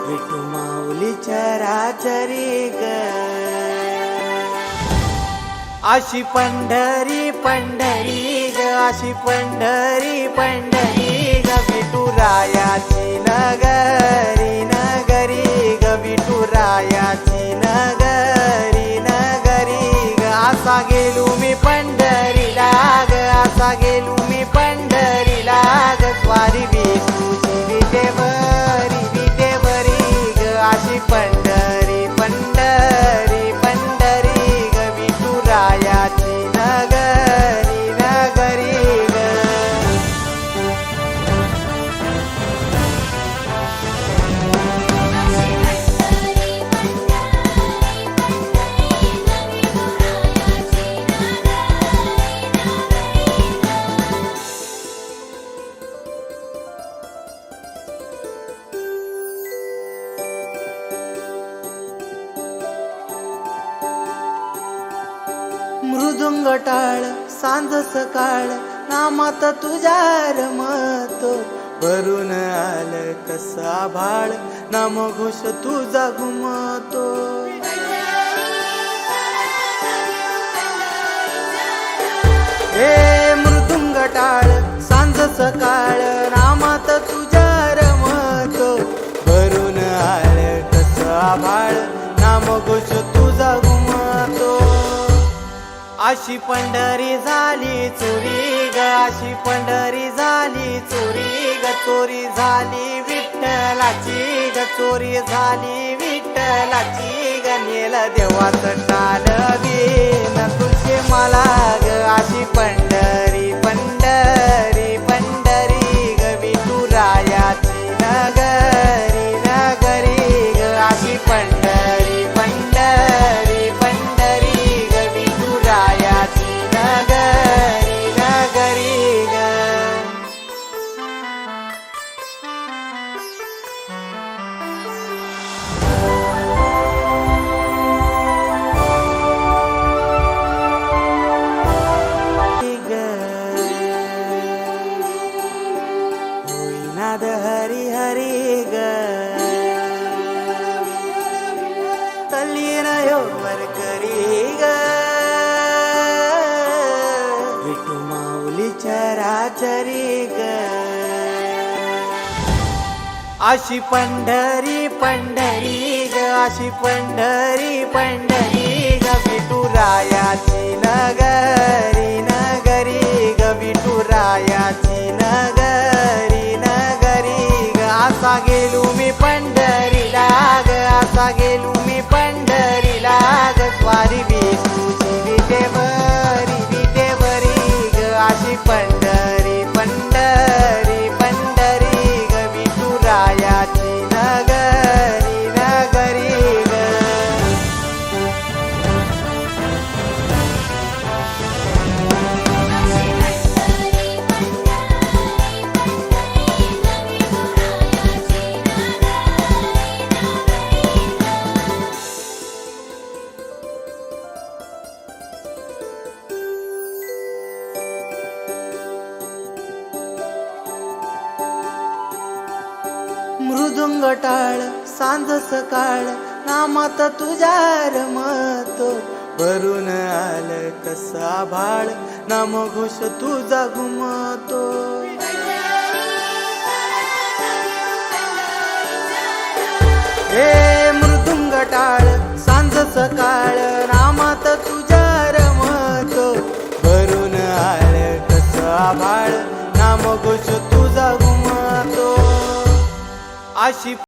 विठू माऊली चराचरी ग, अशी पंढरी पंढरी ग, अशी पंढरी पंढरी ग, विठू रायाची नगरी नगरी ग, विठू रायाची नगरी नगरी ग, असा गेलो मी पंढरीला ग, असा गेलो मी पंढरीला ग, स्वारी विठूची विटेवरी विटेवरी ग, अशी पंढरी पंढरी पंढरी ग, विठू रायाची नगरी नगरी ग. मृदुंग टाळ सांज सकाळ नामात तुझ्या रमतो, भरून आलं कसा भाळ नाम घोष तुझा घुमतो. हे मृदुंग टाळ सांज सकाळ नामात तुझ्या रमतो, भरून आलं कसा भाळ नाम घोष तुझा घुमतो. अशी पंढरी झाली चोरी ग, अशी पंढरी झाली चोरी ग, चोरी झाली विठ्ठलाची ग, चोरी झाली विठ्ठलाची ग, नेल देवाचं टाळ बिन तुझे मला ग, अशी पंढरी पंढरी पंढरी ग, विठू रायाची नगरी नगरी ग, अशी पंढरी पंढरी पंढरी ग, विठू रायाची नगरी नगरी ग. होईनाद हरी हरी ग, तल्लीन वर करी ग, विठू माऊली चराचरी ग, अशी पंढरी पंढरी ग, अशी पंढरी पंढरी ग, विठू रायाची नगरी नगरी ग, विठू रायाची नगरी नगरी ग, असा गेलो मी पंढरीला ग, असा गेलो मी पंढरीला ग, स्वारी विठूची विटेवरी विटेवरी ग, अशी पंढरी पंढरी पंढरी ग, विठू रायाची नगरी नगरी ग. मृदुंग टाळ सांज सकाळ नामात तुझ्या रमतो, भरून आलं कसा भाळ नाम घोष तुझा घुमतो. हे मृदुंग टाळ सांज सकाळ नामात तुझ्या रमतो, भरून आलं कसा भाळ नाम घोष तुझा घुमतो. अशी